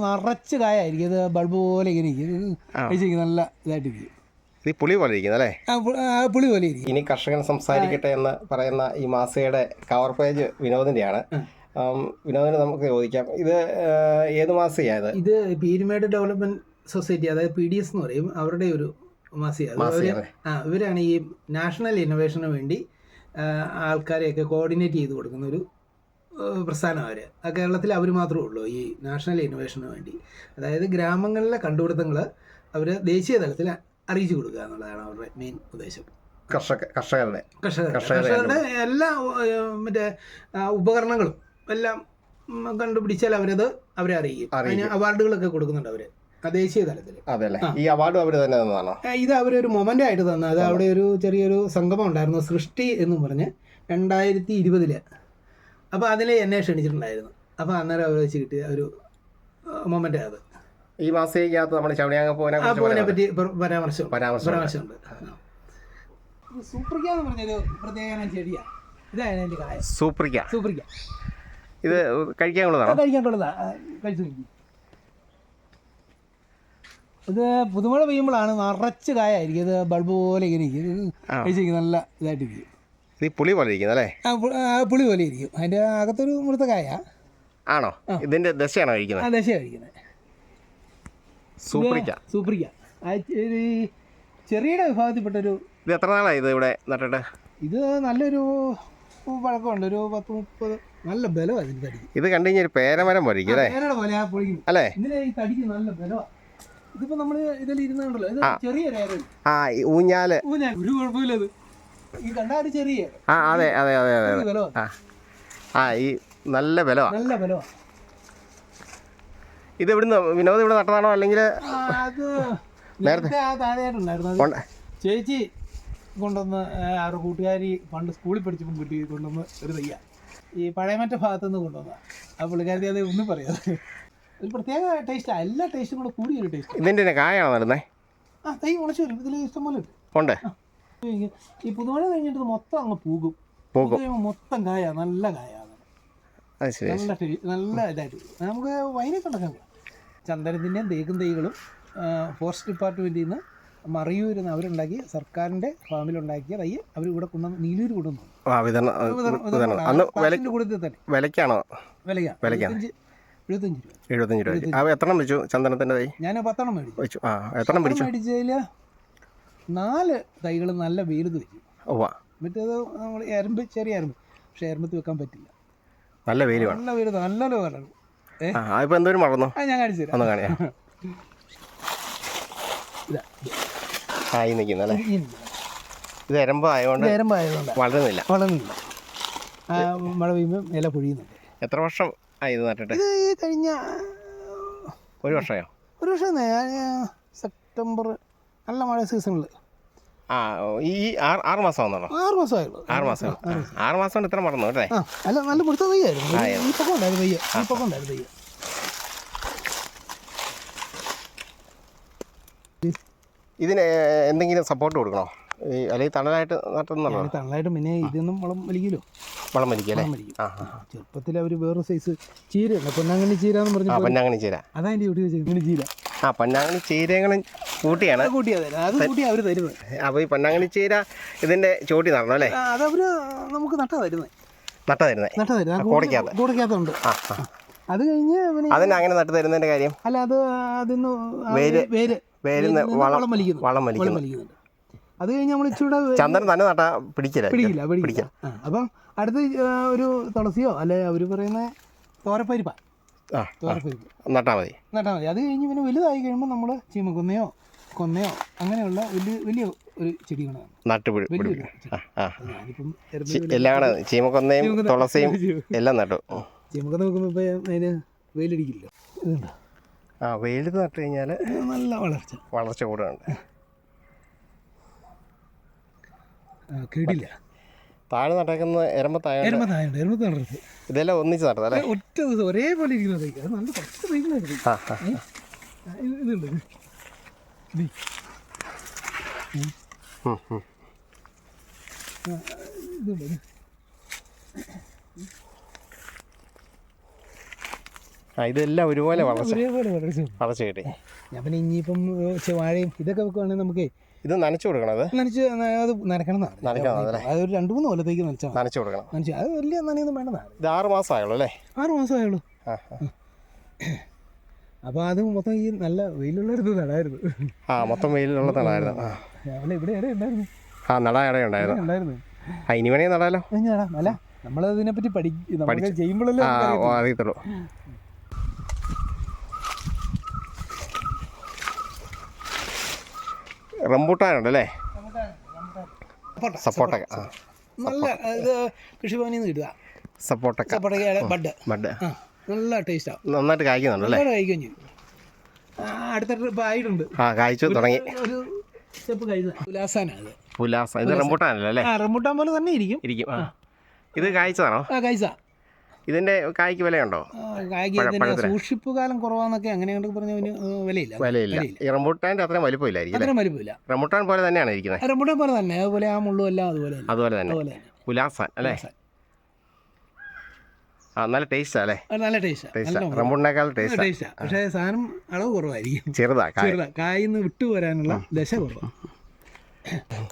നിറച്ച് കായായിരിക്കും. ഇത് ബൾബ് പോലെ ഇങ്ങനെ ഇരിക്കും. കഴിച്ചിരിക്കും, നല്ല ഇതായിട്ടിരിക്കും. ഈ പുളി പോലെ ഇരിക്കുന്നല്ലേ? പുളി പോലെ ഇരിക്കും. ഇനി കർഷകൻ സംസാരിക്കട്ടെ എന്ന് പറയുന്ന ഈ മാസികയുടെ കവർ പേജ് വിനോദിൻ്റെയാണ്. വിനോദിന് നമുക്ക് ചോദിക്കാം, ഇത് ഏത് മാസികയാണ്? ഇത് പീരുമേട് ഡെവലപ്മെന്റ് സൊസൈറ്റി, അതായത് PDS എന്ന് പറയും, അവരുടെ ഒരു മാസിക. ഇവരാണ് ഈ നാഷണൽ ഇന്നോവേഷന് വേണ്ടി ആൾക്കാരെയൊക്കെ കോർഡിനേറ്റ് ചെയ്ത് കൊടുക്കുന്ന ഒരു പ്രസ്ഥാനം. കേരളത്തിൽ അവർ മാത്രമേ ഉള്ളൂ ഈ നാഷണൽ ഇന്നോവേഷന് വേണ്ടി. അതായത് ഗ്രാമങ്ങളിലെ കണ്ടുപിടുത്തങ്ങൾ അവർ ദേശീയ തലത്തിൽ അറിയിച്ചു കൊടുക്കുക എന്നുള്ളതാണ് അവരുടെ മെയിൻ ഉദ്ദേശം. കർഷകരുടെ എല്ലാ മറ്റേ ഉപകരണങ്ങളും എല്ലാം കണ്ടുപിടിച്ചാൽ അവരെ അറിയിക്കും. അതിന് അവാർഡുകളൊക്കെ കൊടുക്കുന്നുണ്ട് അവർ ദേശീയ തലത്തിൽ. ഈ അവാർഡ് അവർ തന്നെ തന്നതാണോ? ഇത് അവരൊരു മൊമെന്റ് ആയിട്ട് തന്നത്. അത് അവിടെ ഒരു ചെറിയൊരു സംഗമം ഉണ്ടായിരുന്നു, സൃഷ്ടി എന്ന് പറഞ്ഞ് 2020. അപ്പോൾ അതിൽ എന്നെ ക്ഷണിച്ചിട്ടുണ്ടായിരുന്നു. അപ്പോൾ അന്നേരം അവർ വെച്ച് കിട്ടിയ ഒരു മൊമെന്റ് അത്. ഈ മാസികയ്ക്കകത്ത് നമ്മൾ ചവണിയാങ്കപ്പൂവിനെ പറ്റി പരാമർശമുണ്ട്. സൂപ്രിക്ക എന്ന് പറഞ്ഞൊരു പ്രത്യേക ചെടിയാണ്. ഇതാണ് എൻ്റെ കായ. സൂപ്രിക്ക ഇത് കഴിക്കാനുള്ളതാണ്. കഴിച്ചു. ഇത് പുതുമഴ പെയ്യുമ്പോഴാണ് നിറച്ച് കായായിരിക്കും. ഇത് ബൾബ് പോലെ ഇങ്ങനെ ഇരിക്കും. കഴിച്ചിരിക്കും, നല്ല ഇതായിട്ടിരിക്കും. ഈ പുളി പോലെ ഇരിക്കുന്നല്ലേ? പുളി പോലെ ഇരിക്കും. അതിൻ്റെ അകത്തൊരു മുഴുത്ത കായ ആണോ? ഇതിൻ്റെ ദശയാണോ കഴിക്കുന്നത്? ദശയാണ് കഴിക്കുന്നത്. സൂപ്രിക്ക ചെറിയുടെ വിഭാഗത്തിൽപ്പെട്ടൊരു. ഇത് എത്ര നാളായി ഇത് ഇവിടെ നട്ടിട്ട്? ഇത് നല്ലൊരു പഴക്കമുണ്ട്, ഒരു 10-30. നല്ല ബലമാണ് ഇതിന് തടിക്ക്. ഇത് കണ്ടു കഴിഞ്ഞാൽ ഒരു പേരമരം പോലെ ഇരിക്കും അല്ലേ? ഇതിന് ഈ തടിക്ക് നല്ല ബലമാണ്. ഇതിപ്പോ നമ്മള് ഇതിൽ ഇരുന്നുണ്ടല്ലോ, ഇത് ചെറിയ ഊഞ്ഞാല് ഒരു കുഴപ്പമില്ല. ഇത് ഈ കണ്ട ഒരു ചെറിയ അതെ ഈ നല്ല ബലമാണ്. ഇത് ഇവിടുന്ന് വിനോദം ഇവിടെ നട്ടതാണോ അല്ലെങ്കിൽ നേരത്തെ താഴെയായിട്ടുണ്ടായിരുന്നു? ചേച്ചി കൊണ്ടുവന്ന് അവരുടെ കൂട്ടുകാരി പണ്ട് സ്കൂളിൽ പഠിച്ചപ്പോൾ കുട്ടി കൊണ്ടുവന്ന് ഒരു തയ്യ ഈ പഴയമറ്റ ഭാഗത്തുനിന്ന് കൊണ്ടുവന്ന ആ പുള്ളിക്കാരത്തി അത് ഒന്നും പറയാതെ ഒരു പ്രത്യേക ടേസ്റ്റാണ്. എല്ലാ ടേസ്റ്റും കൂടെ കൂടിയൊരു ടേസ്റ്റ്. ഇതിൻ്റെ കായാണോ നടുന്നത്? തൈ മുളച്ചു വരും. ഇതിൽ ഇഷ്ടംപോലെ ഉണ്ട്. ഈ പുതുമഴ കഴിഞ്ഞിട്ട് മൊത്തം അങ്ങ് പോകും. മൊത്തം കായ, നല്ല കായ, നല്ല ഇതായിട്ട് നമുക്ക് വൈനൊക്കെ ഉണ്ടാക്കാൻ. ചന്ദനത്തിൻ്റെയും തേക്കും തൈകളും ഫോറസ്റ്റ് ഡിപ്പാർട്ട്മെൻറ്റിൽ നിന്ന് മറയൂരിൽ നിന്ന് അവരുണ്ടാക്കി, സർക്കാരിൻ്റെ ഫാമിലുണ്ടാക്കിയ തൈ അവർ ഇവിടെ കൊണ്ടുവന്ന് നീലൂർ കൊണ്ടുവന്നു. വിലക്കാണോ? 75 രൂപ. എത്ര വെച്ചു ചന്ദനത്തിൻ്റെ തൈ? ഞാൻ 10 മേടിച്ചു. മേടിച്ചതിൽ 4 തൈകൾ നല്ല വെയിലത്ത് വെച്ചു. മറ്റേത് നമ്മൾ ചെറിയ എരമ്പ്, പക്ഷെ എരമ്പത്ത് വെക്കാൻ പറ്റില്ല. നല്ല വെയിൽ, നല്ല വെയിൽ, നല്ലല്ലോ കളർ. എന്തോരം മറന്നു? ഞാൻ കാണിച്ചു തരാം. ഇത് എരമ്പായതുകൊണ്ട് വളരുന്നില്ല. മഴ പെയ്യുമ്പോൾ ഇല പൊഴിയുന്നുണ്ട്. എത്ര വർഷം ആയി ഇത് നട്ടിട്ട്? ഇത് കഴിഞ്ഞ ഒരു വർഷമായോ? ഒരു വർഷം. സെപ്റ്റംബർ നല്ല മഴ സീസണിൽ. ഈ 6 മാസം ആവുന്നുള്ളൂ? 6 മാസമായുള്ളൂ. 6 മാസം കൊണ്ട് ഇത്ര മറന്നു അല്ലേ? അല്ല, നല്ല മുഴുത്ത തയ്യായിരുന്നു. ഈ പക്കം ഉണ്ടായിരുന്നു തയ്യ. ഇതിന് എന്തെങ്കിലും സപ്പോർട്ട് കൊടുക്കണോ? അല്ലെങ്കിൽ തണലായിട്ട് നട്ടുന്നുള്ളൂ? തണലായിട്ട്. പിന്നെ ഇതൊന്നും വളം വലിക്കുമല്ലോ. വളം വലിക്കല്ലേ? ചെറുപ്പത്തിൽ അവർ വേറെ സൈസ് ചീരയുണ്ട്, പൊന്നാങ്കണ്ണി ചീര എന്ന് പറഞ്ഞു. പൊന്നാങ്കണ്ണി ചീര അതായത് ഇവിടെ വെച്ചിങ്ങനെ ചീര. പൊന്നാങ്കണ്ണി ചീരകളും കൂട്ടിയാണ് അവർ തരുന്നത്. അപ്പോൾ ഈ പൊന്നാങ്കണ്ണി ചീര ഇതിൻ്റെ ചോട്ടി നടണം അല്ലേ? അതവർ നമുക്ക് നട്ടാ തരുന്നത്. കൂടക്കകത്തുണ്ട്. അത് കഴിഞ്ഞ് അതിന് അങ്ങനെ നട്ട് തരുന്നതിൻ്റെ കാര്യം? അല്ല, അത് അതിന് വേരിന്ന് വളം വലിക്കുന്നുണ്ട്. അത് കഴിഞ്ഞ് നമ്മൾ ഇച്ചിരി ചന്ദനം തന്നെ നട്ടാ പിടിക്കില്ല. അപ്പം അടുത്ത് ഒരു തുളസിയോ അല്ലെ അവർ പറയുന്ന തോരപ്പരിപ്പ നട്ടാൽ മതി. അത് കഴിഞ്ഞ് പിന്നെ വലുതായി കഴിയുമ്പോൾ നമ്മൾ ചീമക്കൊന്നയോ കൊന്നയോ അങ്ങനെയുള്ള വലിയ ഒരു ചെടികളാണ് എല്ലാം. ചീമക്കൊന്നയും തുളസിയും എല്ലാം നട്ടു. ചീമക്കൊന്ന നോക്കുമ്പോൾ ഇപ്പം അതിന് വെയിലടിക്കില്ല. ഇതുണ്ടോ? വെയിലത്ത് നട്ട് കഴിഞ്ഞാൽ നല്ല വളർച്ച കൂടുന്നുണ്ട്. കേടില്ല. താഴെ നടക്കുന്ന എരമ്പത്ത് നടരുത്. ഇതെല്ലാം ഒന്നിച്ച് നട്ടതല്ലേ? ഒറ്റ ദിവസം ഒരേപോലെ ഇരിക്കുന്നത്. അത് നല്ല പച്ച തൈകളായിരുന്നു. ഇതുണ്ട്. ഇതെല്ലാം ഒരുപോലെ ഒരേപോലെ വളർച്ച വളർച്ച കിട്ടി. ഞാൻ പിന്നെ ഇനിയിപ്പം വാഴയും ഇതൊക്കെ വെക്കുവാണെങ്കിൽ നമുക്ക് ഇത് നനച്ചു കൊടുക്കണത് നനച്ച് അത് നനക്കണം അതൊരു 2-3 കൊല്ലത്തേക്ക് നനച്ചാൽ നനച്ചു കൊടുക്കണം. നനച്ച് അത് വലിയ നനയൊന്നും വേണ്ടതാണ്. ഇത് 6 മാസമായുള്ളൂ അല്ലേ? 6 മാസമായുള്ളൂ. അപ്പോൾ അത് മൊത്തം ഈ നല്ല വെയിലുള്ളൊരു നടായിരുന്നു. മൊത്തം വെയിലുള്ള നടായിരുന്നു. അവിടെ ഇവിടെ ഇട ഉണ്ടായിരുന്നു. നട ഉണ്ടായിരുന്നു. ഇനി വേണേ നടാലോ. നടാം. അല്ല നമ്മളതിനെപ്പറ്റി പഠിക്കും ചെയ്യുമ്പോഴല്ലേ അറിയത്തുള്ളൂ. റംബൂട്ടാനുണ്ടല്ലേ? സപ്പോട്ടക്ക നല്ല ഇത് കൃഷിഭവനിൽ നിന്ന് കിട്ടുക. സപ്പോട്ടക്കയുടെ ബഡ് നല്ല ടേസ്റ്റാണ്. നന്നായിട്ട് കായ്ക്കുന്നുണ്ടല്ലേ? കഴിക്കുകയും ചെയ്യും. അടുത്ത ട്രിപ്പ് ആയിട്ടുണ്ട്. കായ്ച്ചു തുടങ്ങി. ഒരു സ്റ്റെപ്പ് കഴിച്ചത് പുലാസാനാണ്. പുലാസ ഇത് റംബൂട്ടാനല്ലേ? റംബൂട്ടാൻ പോലെ തന്നെ ഇരിക്കും. ഇത് കായ്ച്ചതാണോ? കായ്ച്ച. ഇതിന്റെ കായ്ക്ക് വിലയുണ്ടോ? സൂക്ഷിപ്പ് കാലം കുറവാന്നൊക്കെ അങ്ങനെ പറഞ്ഞതിന് വിലയില്ല. ഈ റംബൂട്ടാൻ്റെ അത്രയും വലിപ്പമില്ല. റംബൂട്ടാൻ പോലെ തന്നെയാണ് ഇരിക്കുന്നത്. റംബൂട്ടാൻ പോലെ തന്നെ അതുപോലെ ആ മുള്ളും എല്ലാം അതുപോലെ തന്നെ. പുലാസാൻ അല്ലേ? നല്ല ടേസ്റ്റാ അല്ലേ? നല്ല ടേസ്റ്റാ. റംബൂട്ടിനേക്കാൾ ടേസ്റ്റാ. പക്ഷേ സാധനം അളവ് കുറവായിരിക്കും. ചെറുതാ. കായിന്ന് വിട്ടു വരാനുള്ള ദശ കുറവാണ്.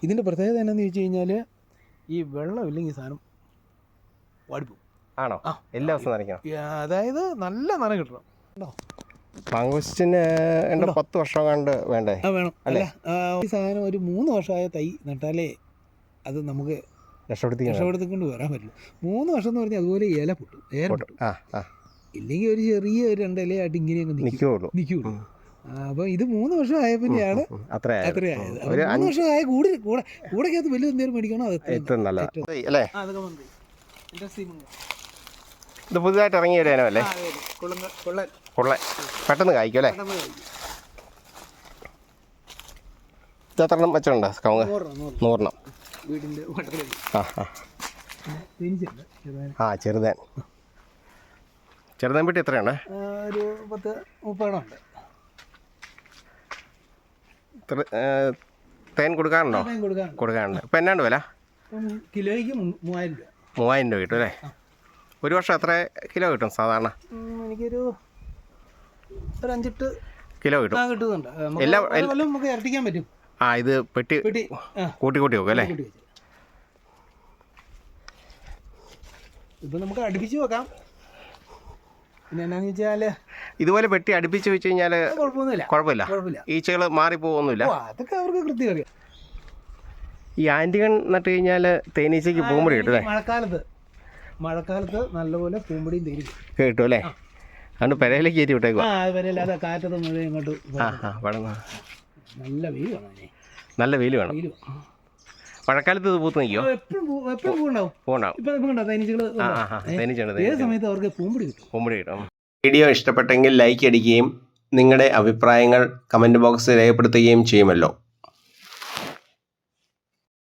ഇതിന്റെ പ്രത്യേകത എന്നാന്ന് ചോദിച്ചു കഴിഞ്ഞാൽ ഈ വെള്ളമില്ലെങ്കിൽ സാധനം വാടിപ്പോകും. ആണോ? എല്ലാ ദിവസവും നനയ്ക്കണം. അതായത് നല്ല നന കിട്ടണം. മാങ്കോസ്റ്റിന് 10 വർഷം കണ്ട് വേണ്ടേ? വേണം. അല്ല ഈ സാധനം ഒരു 3 വർഷമായ തൈ നട്ടാലേ അത് നമുക്ക് രക്ഷപ്പെടുത്തിക്കൊണ്ട് വരാൻ പറ്റുള്ളൂ. 3 വർഷം എന്ന് പറഞ്ഞാൽ അതുപോലെ ഇല പൊട്ടും. ഇല്ലെങ്കിൽ ഒരു ചെറിയ 2 ഇലയായിട്ട് ഇങ്ങനെയൊക്കെ നിൽക്കുള്ളൂ. അപ്പോൾ ഇത് 3 വർഷം ആയപ്പോഴാണ് അത്രയായത്. 3 വർഷമായ കൂടെക്കകത്ത് വലിയ എന്തേലും മേടിക്കണം. ഇത് പുതുതായിട്ട് ഇറങ്ങിയ ഒരു ഇനമല്ലേ? പെട്ടെന്ന് കായ്ക്കും അല്ലേ? ഇത് എത്രണ്ണം വെച്ചിട്ടുണ്ട്? 100 ചെറുതാൻ പെട്ടി എത്രയുണ്ട്? ഒരു 10-30 ഉണ്ട്. തേൻ കൊടുക്കാറുണ്ടോ? കൊടുക്കാറുണ്ട്. ഇപ്പം എന്നാണ്ട് വില? കിലോയ്ക്ക് 3000 രൂപ. 3000 രൂപ കിട്ടും അല്ലേ? ഒരു വർഷം എത്ര കിലോ കിട്ടും സാധാരണ? എനിക്കൊരു 5-8 കിലോ കിട്ടും. കിട്ടുന്നുണ്ട്. നമുക്ക് ഇരട്ടിക്കാൻ പറ്റും. ഇത് പെട്ടി കൂട്ടി വെക്കും അല്ലേ? ഇപ്പം നമുക്ക് അടുപ്പിച്ച് വെക്കാം. പിന്നെ എന്നാന്ന് വെച്ചാൽ ഇതുപോലെ പെട്ടി അടുപ്പിച്ച് വെച്ച് കഴിഞ്ഞാൽ കുഴപ്പമില്ല. ഈച്ചകൾ മാറിപ്പോകൊന്നുമില്ല. അതൊക്കെ അവർക്ക് കൃത്യം അറിയാം. ഈ ആൻറ്റിഗൺ നട്ട് കഴിഞ്ഞാൽ തേനീച്ചയ്ക്ക് പൂമ്പൊടി കിട്ടും അല്ലേ? മഴക്കാലത്ത് നല്ലപോലെ പൂമ്പൊടിയും തേനും കിട്ടും അല്ലേ? അതുകൊണ്ട് പെരയിലേക്ക് കയറ്റി വിട്ടേക്കുക. പെരയില്ലാതെ കാറ്റത്ത് മുഴുവൻ ഇങ്ങോട്ട് നല്ല വെയിൽ വേണം. മഴക്കാലത്ത് ഇത് പൂത്ത് നിൽക്കുമോ? എപ്പോഴും പൂവുണ്ടാവും. ഏത് സമയത്ത് അവർക്ക് പൂമ്പൊടി കിട്ടും. വീഡിയോ ഇഷ്ടപ്പെട്ടെങ്കിൽ ലൈക്ക് അടിക്കുകയും നിങ്ങളുടെ അഭിപ്രായങ്ങൾ കമൻറ്റ് ബോക്സിൽ രേഖപ്പെടുത്തുകയും ചെയ്യുമല്ലോ.